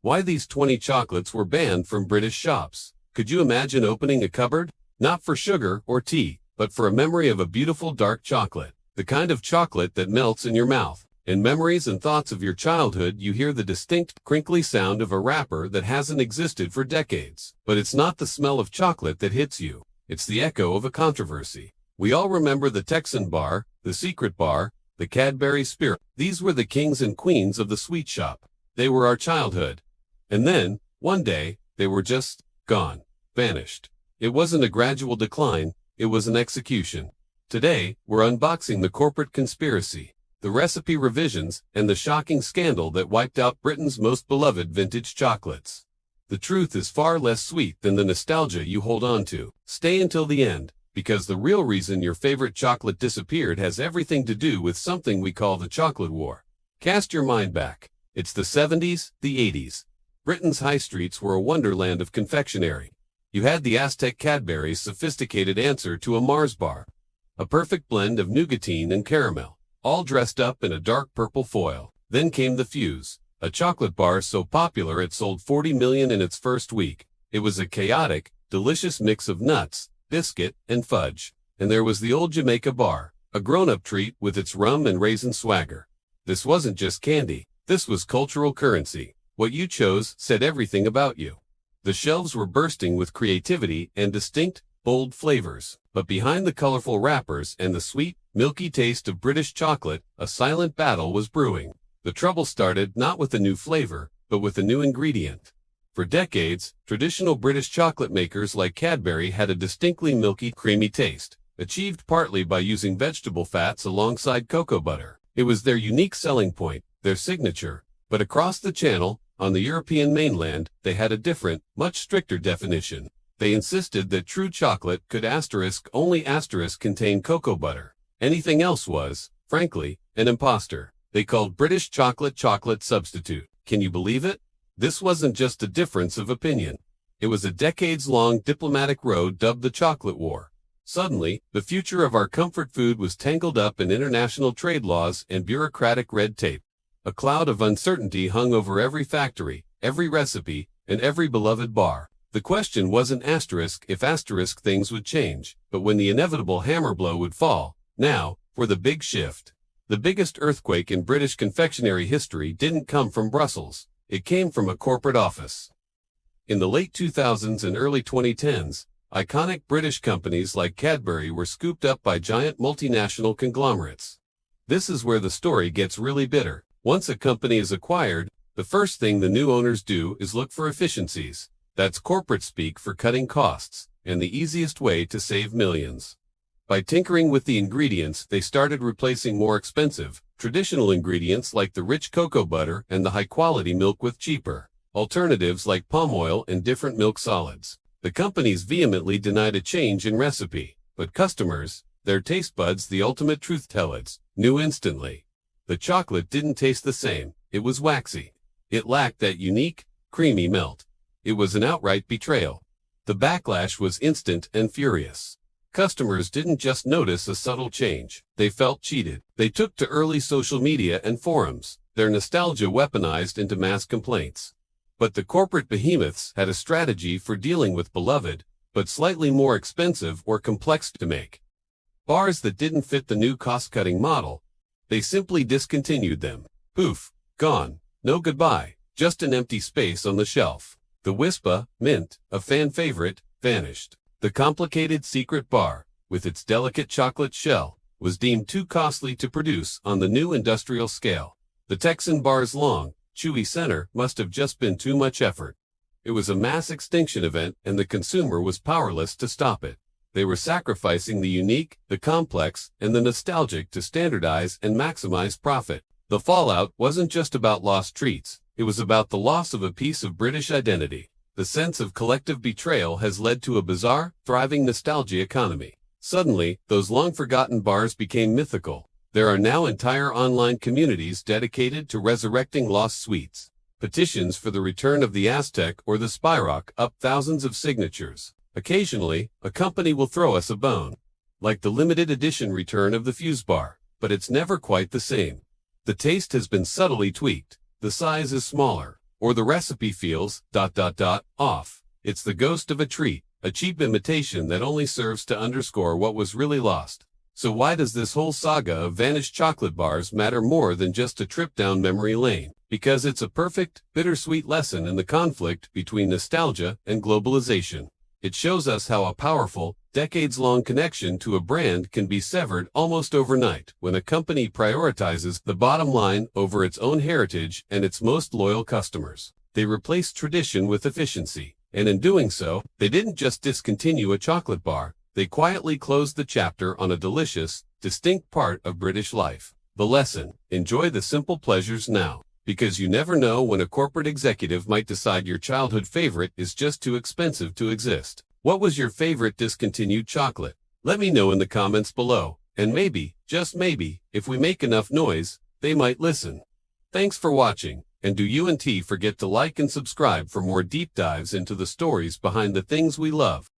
Why these 20 chocolates were banned from British shops. Could you imagine opening a cupboard? Not for sugar or tea, but for a memory of a beautiful dark chocolate. The kind of chocolate that melts in your mouth. In memories and thoughts of your childhood, you hear the distinct, crinkly sound of a wrapper that hasn't existed for decades. But it's not the smell of chocolate that hits you. It's the echo of a controversy. We all remember the Texan bar, the secret bar, the Cadbury Spira. These were the kings and queens of the sweet shop. They were our childhood. And then, one day, they were just gone, vanished. It wasn't a gradual decline, it was an execution. Today, we're unboxing the corporate conspiracy, the recipe revisions, and the shocking scandal that wiped out Britain's most beloved vintage chocolates. The truth is far less sweet than the nostalgia you hold on to. Stay until the end, because the real reason your favorite chocolate disappeared has everything to do with something we call the chocolate war. Cast your mind back. It's the 70s, the 80s. Britain's high streets were a wonderland of confectionery. You had the Aztec Cadbury's sophisticated answer to a Mars bar. A perfect blend of nougatine and caramel, all dressed up in a dark purple foil. Then came the Fuse, a chocolate bar so popular it sold 40 million in its first week. It was a chaotic, delicious mix of nuts, biscuit, and fudge. And there was the old Jamaica bar, a grown-up treat with its rum and raisin swagger. This wasn't just candy, this was cultural currency. What you chose said everything about you. The shelves were bursting with creativity and distinct, bold flavors. But behind the colorful wrappers and the sweet, milky taste of British chocolate, a silent battle was brewing. The trouble started not with a new flavor, but with a new ingredient. For decades, traditional British chocolate makers like Cadbury had a distinctly milky, creamy taste, achieved partly by using vegetable fats alongside cocoa butter. It was their unique selling point, their signature. But across the channel, on the European mainland, they had a different, much stricter definition. They insisted that true chocolate could only contain cocoa butter. Anything else was, frankly, an imposter. They called British chocolate chocolate substitute. Can you believe it? This wasn't just a difference of opinion. It was a decades-long diplomatic road dubbed the Chocolate War. Suddenly, the future of our comfort food was tangled up in international trade laws and bureaucratic red tape. A cloud of uncertainty hung over every factory, every recipe, and every beloved bar. The question wasn't if things would change, but when the inevitable hammer blow would fall. Now, for the big shift. The biggest earthquake in British confectionery history didn't come from Brussels. It came from a corporate office. In the late 2000s and early 2010s, iconic British companies like Cadbury were scooped up by giant multinational conglomerates. This is where the story gets really bitter. Once a company is acquired, the first thing the new owners do is look for efficiencies. That's corporate speak for cutting costs, and the easiest way to save millions. By tinkering with the ingredients, they started replacing more expensive, traditional ingredients like the rich cocoa butter and the high-quality milk with cheaper alternatives like palm oil and different milk solids. The companies vehemently denied a change in recipe, but customers, their taste buds, the ultimate truth-tellers, knew instantly. The chocolate didn't taste the same. It was waxy. It lacked that unique, creamy melt. It was an outright betrayal. The backlash was instant and furious. Customers didn't just notice a subtle change. They felt cheated. They took to early social media and forums, their nostalgia weaponized into mass complaints. But the corporate behemoths had a strategy for dealing with beloved, but slightly more expensive or complex to make bars that didn't fit the new cost-cutting model. They simply discontinued them. Poof, gone. No goodbye, just an empty space on the shelf. The Wispa, mint, a fan favorite, vanished. The complicated secret bar, with its delicate chocolate shell, was deemed too costly to produce on the new industrial scale. The Texan bar's long, chewy center must have just been too much effort. It was a mass extinction event, and the consumer was powerless to stop it. They were sacrificing the unique, the complex, and the nostalgic to standardize and maximize profit. The fallout wasn't just about lost treats. It was about the loss of a piece of British identity. The sense of collective betrayal has led to a bizarre, thriving nostalgia economy. Suddenly, those long-forgotten bars became mythical. There are now entire online communities dedicated to resurrecting lost sweets. Petitions for the return of the Aztec or the Spira up thousands of signatures. Occasionally, a company will throw us a bone, like the limited edition return of the Fuse bar, but it's never quite the same. The taste has been subtly tweaked. The size is smaller. or the recipe feels ... off. It's the ghost of a treat, a cheap imitation that only serves to underscore what was really lost. So why does this whole saga of vanished chocolate bars matter more than just a trip down memory lane? Because it's a perfect, bittersweet lesson in the conflict between nostalgia and globalization. It shows us how a powerful, decades-long connection to a brand can be severed almost overnight when a company prioritizes the bottom line over its own heritage and its most loyal customers. They replaced tradition with efficiency, and in doing so, they didn't just discontinue a chocolate bar, they quietly closed the chapter on a delicious, distinct part of British life. The lesson: enjoy the simple pleasures now, because you never know when a corporate executive might decide your childhood favorite is just too expensive to exist. What was your favorite discontinued chocolate? Let me know in the comments below, and maybe, just maybe, if we make enough noise, they might listen. Thanks for watching, and do you and T forget to like and subscribe for more deep dives into the stories behind the things we love.